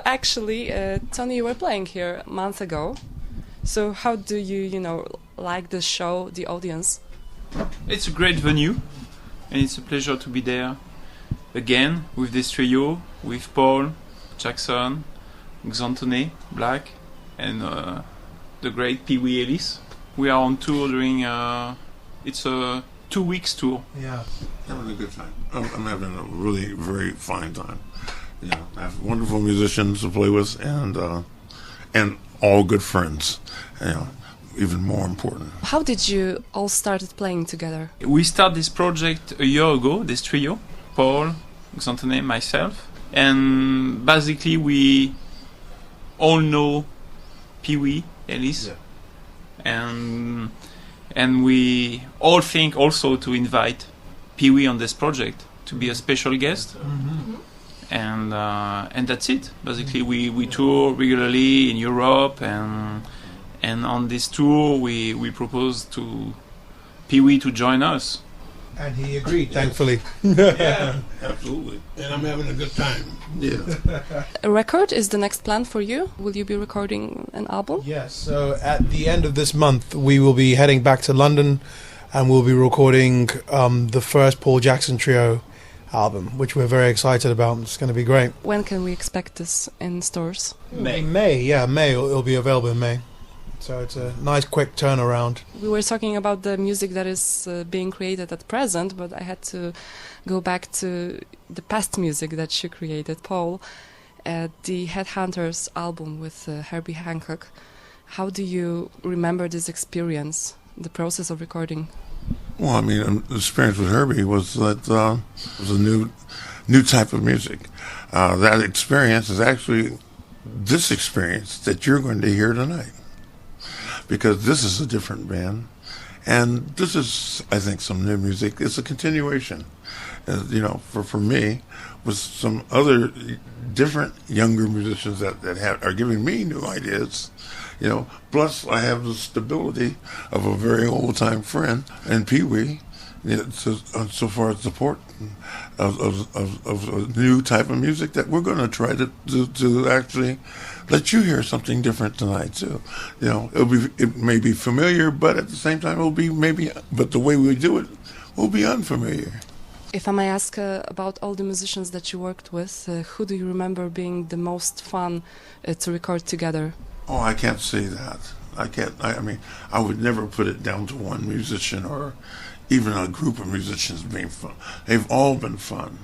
Actually, Tony, you were playing here a month ago. So how do you like the show, the audience? It's a great venue, and it's a pleasure to be there again with this trio, with Paul, Jackson, Xantone, Blacq, and the great Wee Ellis. We are on tour during, it's a 2 weeks tour. Yeah. Having a good time. I'm having a really very fine time. I have wonderful musicians to play with, and all good friends. Even more important. How did you all started playing together? We started this project a year ago, this trio, Paul, Xantone, myself, and basically we all know Wee Ellis, and we all think also to invite Wee on this project to be a special guest. Mm-hmm. And that's it. Basically, we tour regularly in Europe, and on this tour we proposed to Wee to join us. And he agreed, thankfully. Yeah, absolutely. And I'm having a good time. Yeah. A record is the next plan for you? Will you be recording an album? Yes, so at the end of this month we will be heading back to London and we'll be recording the first Paul Jackson Trio album, which we're very excited about. It's going to be great. When can we expect this in stores? May. May. It'll be available in May. So it's a nice quick turnaround. We were talking about the music that is being created at present, but I had to go back to the past music that you created, Paul, the Headhunters album with Herbie Hancock. How do you remember this experience, the process of recording? Well, I mean, the experience with Herbie was that it was a new type of music. That experience is actually this experience that you're going to hear tonight. Because this is a different band, and this is, I think, some new music. It's a continuation, for me, with some other different younger musicians that are giving me new ideas. Plus I have the stability of a very old-time friend and Wee, so far as support of a new type of music that we're going to try to actually let you hear something different tonight too. It may be familiar, but at the same time but the way we do it will be unfamiliar. If I may ask about all the musicians that you worked with, who do you remember being the most fun to record together? Oh, I can't say that. I can't. I mean, I would never put it down to one musician or even a group of musicians being fun. They've all been fun.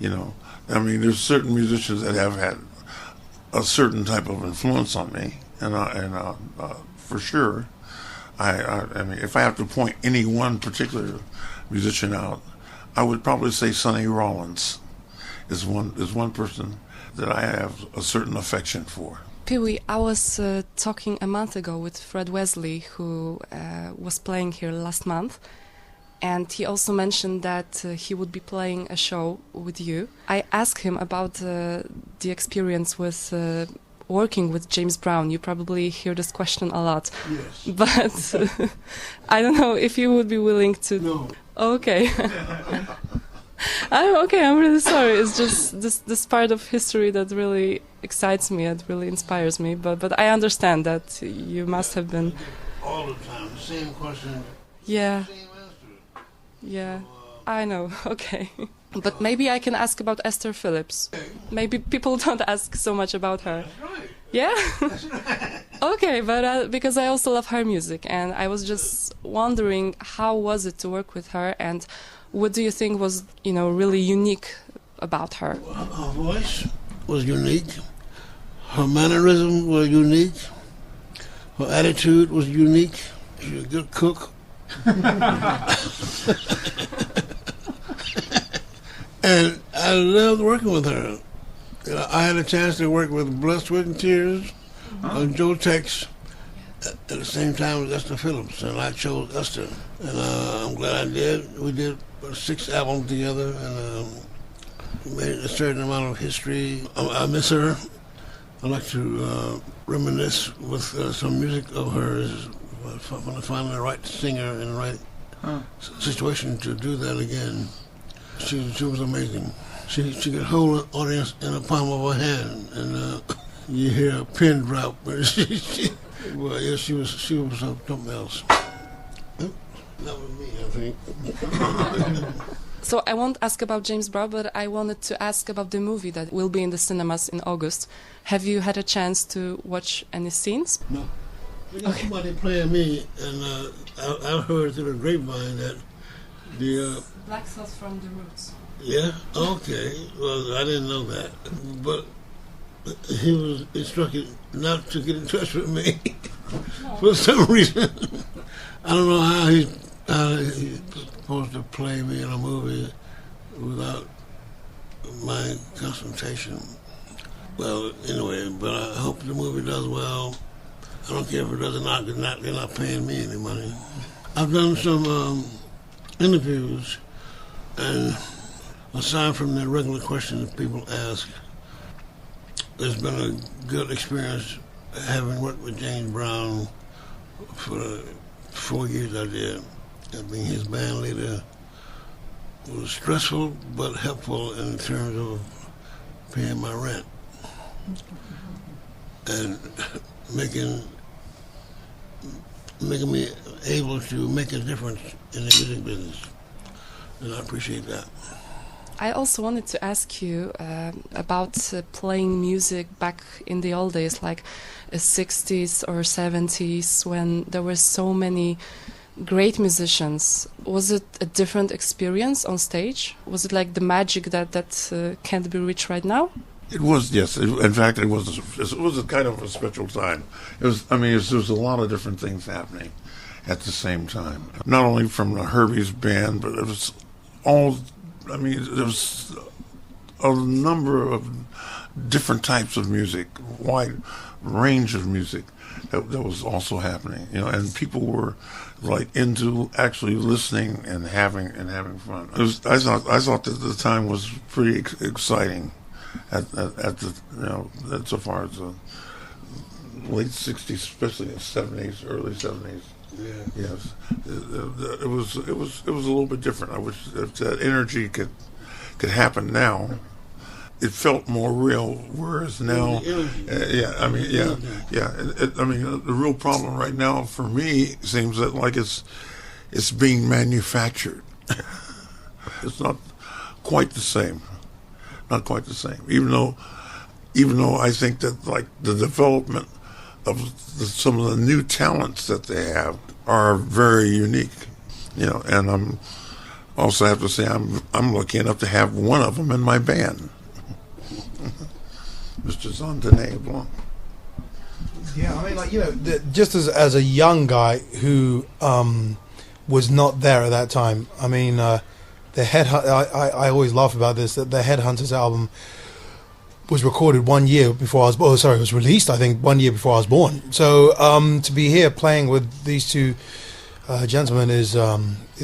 I mean, there's certain musicians that have had a certain type of influence on me, and for sure, I mean, if I have to point any one particular musician out, I would probably say Sonny Rollins is one person that I have a certain affection for. Wee, I was talking a month ago with Fred Wesley, who was playing here last month, and he also mentioned that he would be playing a show with you. I asked him about the experience with working with James Brown. You probably hear this question a lot. Yes. But I don't know if you would be willing to... No. Okay. I'm really sorry. It's just this part of history that really excites me, it really inspires me. But I understand that you must have been... All the time, the same question. Yeah. Same answer. Yeah, I know. Okay. But maybe I can ask about Esther Phillips. Maybe people don't ask so much about her. That's right. Yeah? That's right. Okay, but because I also love her music, and I was just wondering how was it to work with her, and what do you think was, really unique about her? Her voice was unique. Her mannerism was unique. Her attitude was unique. She was a good cook. And I loved working with her. I had a chance to work with Blacq with Tears and Joe Tex at the same time as Esther Phillips, and I chose Esther. And I'm glad I did. We did 6 albums together, and we made a certain amount of history. I miss her. I like to reminisce with some music of hers when I find the right singer in the right situation to do that again. She was amazing. She could hold an audience in the palm of her hand, and you hear a pin drop. Well, yeah, she was something else. That was me, I think. So I won't ask about James Brown, but I wanted to ask about the movie that will be in the cinemas in August. Have you had a chance to watch any scenes? No. We got somebody playing me, and I've heard through the grapevine that the... Black Sauce from the Roots. Yeah? Okay. Well, I didn't know that. But he was instructed not to get in touch with me for some reason. I don't know how he's supposed to play me in a movie without my consultation. Well, anyway, but I hope the movie does well. I don't care if it does or not, because they're not paying me any money. I've done some interviews, and aside from the regular questions people ask, it's been a good experience having worked with James Brown for the 4 years I did. Being his band leader was stressful but helpful in terms of paying my rent and making me able to make a difference in the music business. And I appreciate that. I also wanted to ask you about playing music back in the old days, like 60s or 70s, when there were so many great musicians. Was it a different experience on stage? Was it like the magic that can't be reached right now? It was, yes. In fact, it was a kind of a special time. There was a lot of different things happening at the same time. Not only from Herbie's band, but it was all. There was a number of different types of music, wide range of music that was also happening. And people were like into actually listening and having fun. I thought that the time was pretty exciting. At the so far as the late '60s, especially the '70s, early '70s. Yeah. Yes, it was a little bit different. I wish if that energy could happen now. It felt more real, whereas now, the real problem right now for me seems that like it's being manufactured. It's not quite the same. Not quite the same. Even though I think that like the development of some of the new talents that they have are very unique, And I'm also have to say I'm lucky enough to have one of them in my band, Mr. Xantone Blacq. Yeah, just as a young guy who was not there at that time. The I always laugh about this, that the Headhunters album was recorded 1 year before I was born. It was released, I think, 1 year before I was born. So to be here playing with these two gentlemen is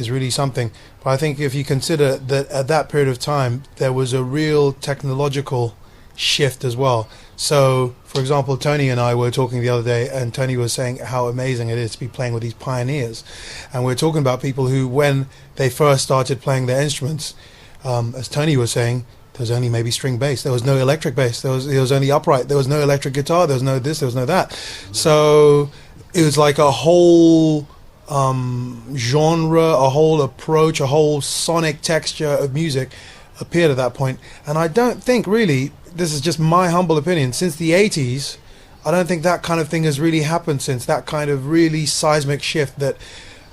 really something. But I think if you consider that at that period of time, there was a real technological shift as well. So, for example, Tony and I were talking the other day, and Tony was saying how amazing it is to be playing with these pioneers. And we're talking about people who, when they first started playing their instruments, as Tony was saying, there was only maybe string bass. There was no electric bass. There was only upright. There was no electric guitar. There was no this. There was no that. So it was like a whole genre, a whole approach, a whole sonic texture of music appeared at that point. And I don't think really, this is just my humble opinion, since the 80s, I don't think that kind of thing has really happened since, that kind of really seismic shift that,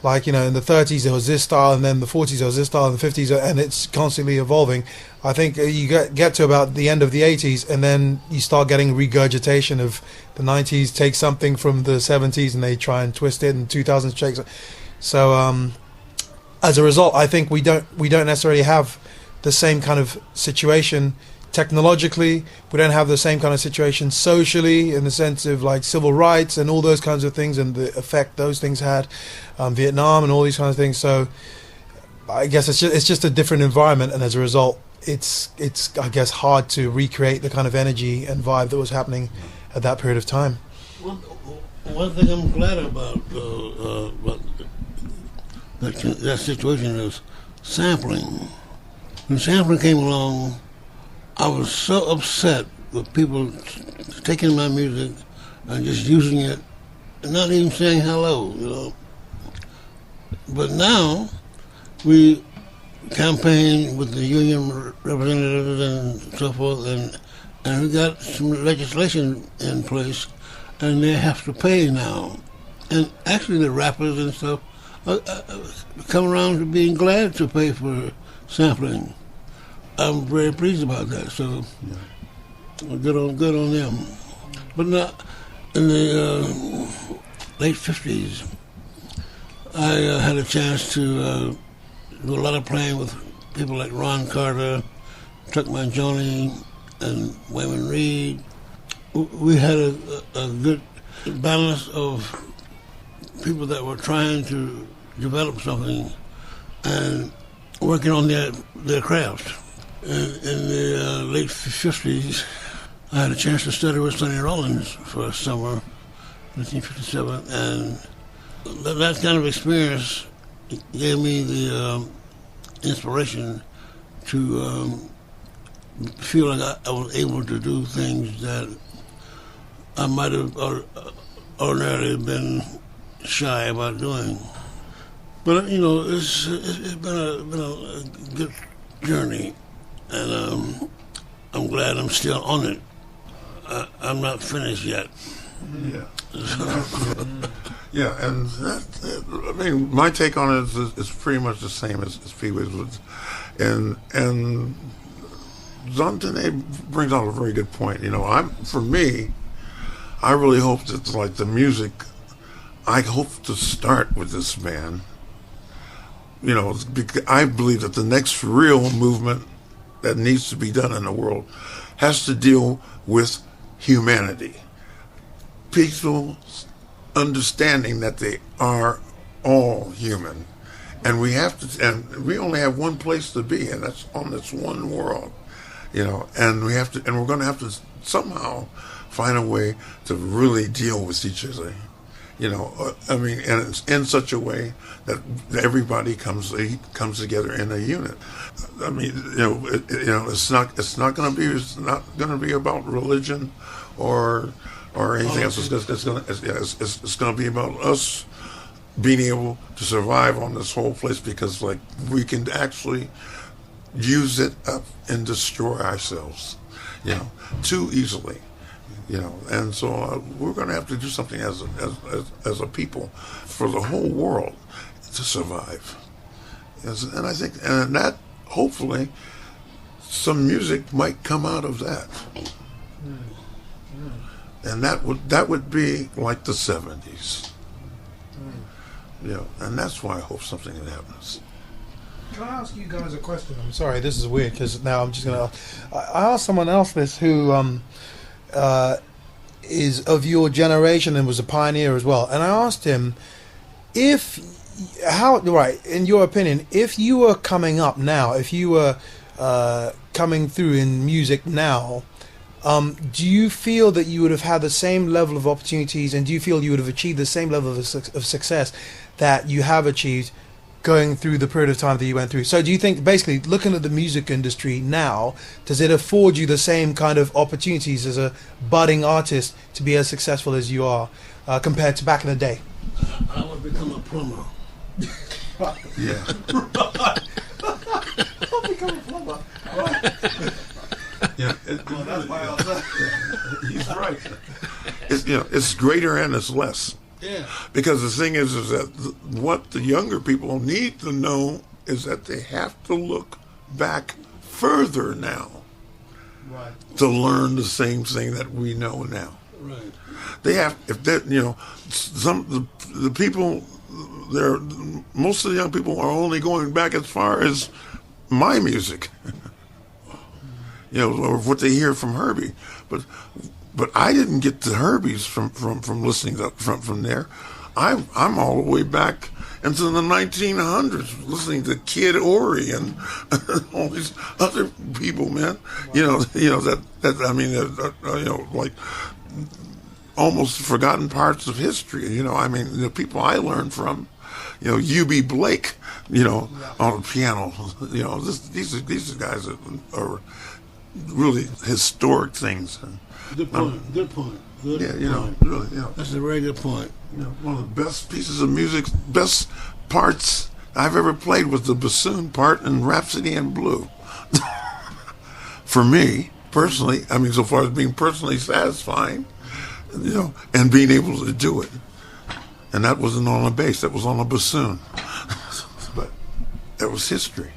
like, in the 30s there was this style, and then the 40s there was this style, and the 50s, and it's constantly evolving. I think you get to about the end of the 80s, and then you start getting regurgitation of the 90s, take something from the 70s, and they try and twist it, and 2000s shakes it. So as a result, I think we don't necessarily have the same kind of situation technologically. We don't have the same kind of situation socially, in the sense of like civil rights and all those kinds of things, and the effect those things had, Vietnam and all these kinds of things. So I guess it's just a different environment, and as a result, it's I guess hard to recreate the kind of energy and vibe that was happening at that period of time. One thing I'm glad about that situation is sampling. When sampling came along, I was so upset with people taking my music and just using it and not even saying hello, you know. But now we campaign with the union representatives and so forth, and we got some legislation in place, and they have to pay now. And actually the rappers and stuff come around to being glad to pay for sampling. I'm very pleased about that, so good on them. But now, in the late 50s, I had a chance to do a lot of playing with people like Ron Carter, Chuck Mangione, and Wayman Reed. We had a good balance of people that were trying to develop something and working on their craft. In the late 50s, I had a chance to study with Sonny Rollins for a summer, 1957, and that kind of experience gave me the inspiration to feel like I was able to do things that I might have ordinarily been shy about doing. But you know, it's been a good journey, and I'm glad I'm still on it. I'm not finished yet. Yeah. Yeah, and I mean, my take on it is pretty much the same as Pee Wee's was, and Xantone brings out a very good point. You know, for me, I really hope that like the music, I hope to start with this band. You know, because I believe that the next real movement that needs to be done in the world has to deal with humanity. People understanding that they are all human, and we only have one place to be, and that's on this one world, you know. And we're going to have to somehow find a way to really deal with each other, you know. I mean, and it's in such a way that everybody comes together in a unit. I mean, it's not going to be about religion or anything else. It's going to be about us being able to survive on this whole place, because like we can actually use it up and destroy ourselves, you know, too easily, you know. And so we're going to have to do something as a people for the whole world to survive. And I think, and that hopefully some music might come out of that. And that would be like the 70s. You know, and that's why I hope something happens. Can I ask you guys a question? I'm sorry, this is weird, because now I'm just going to... I asked someone else this who is of your generation and was a pioneer as well. And I asked him, in your opinion, if you were coming up now, if you were coming through in music now, do you feel that you would have had the same level of opportunities, and do you feel you would have achieved the same level of success that you have achieved going through the period of time that you went through? So do you think, basically, looking at the music industry now, does it afford you the same kind of opportunities as a budding artist to be as successful as you are compared to back in the day? I would become a plumber. Yeah. I'll become a plumber. Yeah, well, that's why I was he's right. It's greater and it's less. Yeah. Because the thing is that what the younger people need to know is that they have to look back further now, right, to learn the same thing that we know now. Right. They have, the people, most of the young people are only going back as far as my music. You know, or what they hear from Herbie, but I didn't get the Herbies from listening from there. I'm all the way back into the 1900s, listening to Kid Ory and all these other people, man. You know that I mean, like almost forgotten parts of history. You know, I mean, the people I learned from, you know, U.B. Blake, you know, on the piano. You know, these guys are really historic things. Good point. Good point. Good Yeah, you know, point. really, you know, That's a very good point. you know, one of the best pieces of music, best parts I've ever played was the bassoon part in Rhapsody in Blue. For me, personally, I mean, so far as being personally satisfying, you know, and being able to do it. And that wasn't on a bass, that was on a bassoon. But that was history.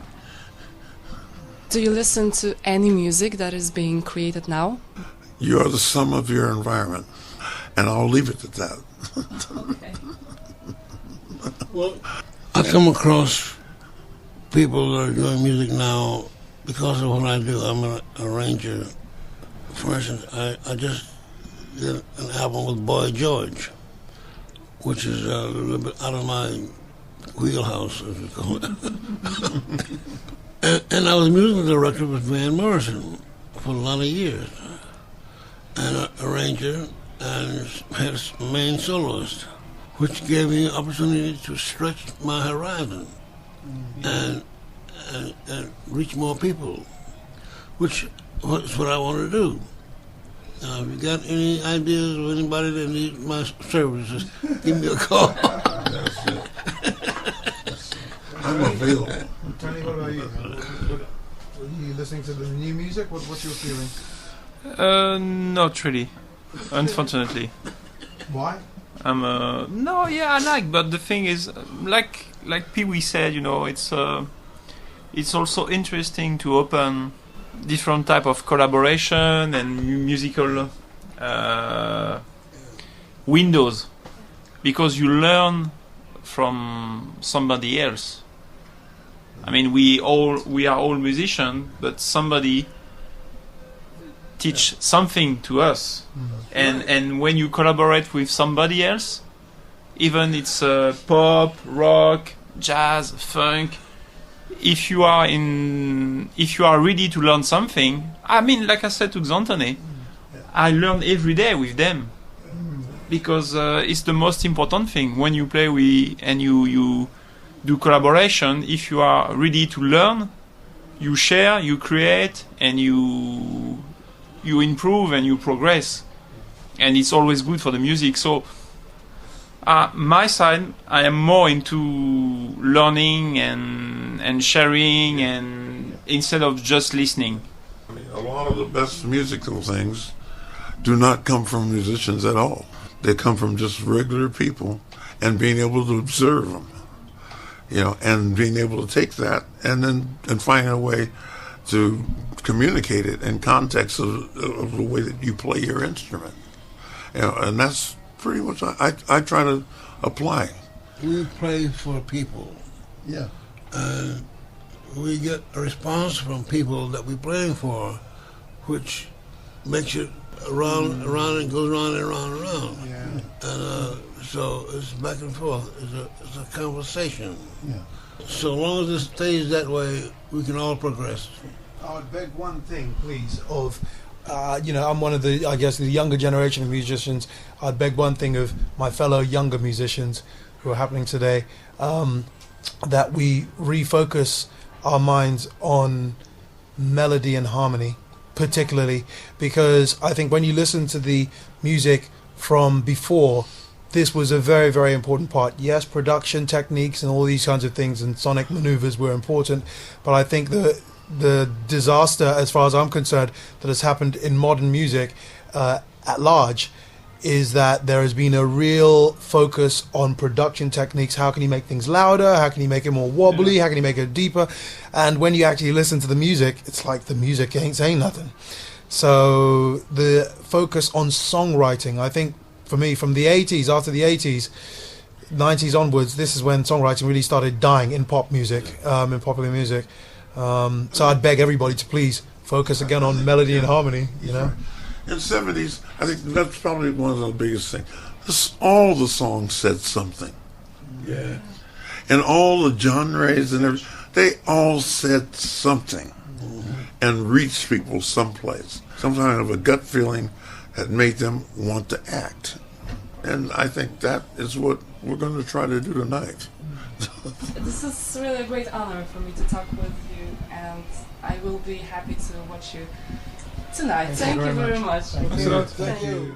Do you listen to any music that is being created now? You are the sum of your environment. And I'll leave it at that. Okay. Well, I come across people that are doing music now because of what I do. I'm an arranger. For instance, I just did an album with Boy George, which is a little bit out of my wheelhouse, as we call it. and I was music director with Van Morrison for a lot of years, and an arranger and main soloist, which gave me an opportunity to stretch my horizon and reach more people, which is what I want to do. Now, if you got any ideas or anybody that needs my services, give me a call. I'm available. Tony, what about you? Are you listening to the new music? What's your feeling? Not really, unfortunately. Why? No, yeah, I like, but the thing is, like Pee Wee said, you know, it's also interesting to open different type of collaboration and musical windows, because you learn from somebody else. I mean, we are all musicians, but somebody teach something to us, and when you collaborate with somebody else, even it's pop, rock, jazz, funk, if you are ready to learn something, I mean, like I said to Xantone, I learn every day with them, because it's the most important thing when you play and you do collaboration. If you are ready to learn, you share, you create, and you improve and you progress, and it's always good for the music. So my side, I am more into learning and sharing, and instead of just listening. I mean, a lot of the best musical things do not come from musicians at all. They come from just regular people and being able to observe them, you know, and being able to take that and find a way to communicate it in context of the way that you play your instrument, you know, and that's pretty much I try to apply. We play for people. Yeah. And we get a response from people that we're playing for, which makes it around and goes around and around and around. Yeah. And so it's back and forth. It's a conversation. Yeah. So long as it stays that way, we can all progress. I would beg one thing, please, of, you know, I'm one of the, I guess, the younger generation of musicians. I'd beg one thing of my fellow younger musicians who are happening today, that we refocus our minds on melody and harmony, particularly, because I think when you listen to the music from before, this was a very, very important part. Yes, production techniques and all these kinds of things and sonic maneuvers were important, but I think the disaster, as far as I'm concerned, that has happened in modern music at large is that there has been a real focus on production techniques. How can you make things louder? How can you make it more wobbly? How can you make it deeper? And when you actually listen to the music, it's like the music ain't saying nothing. So the focus on songwriting, I think, for me, from the 80s, after the 80s, 90s onwards, this is when songwriting really started dying in pop music, in popular music. So I'd beg everybody to please focus again on melody and harmony, you know. In the 70s, I think that's probably one of the biggest things. All the songs said something. Yeah. And all the genres and everything, they all said something and reached people someplace. Some kind of a gut feeling that made them want to act. And I think that is what we're going to try to do tonight. This is really a great honor for me to talk with you, and I will be happy to watch you tonight. Thank you very much. Thank you.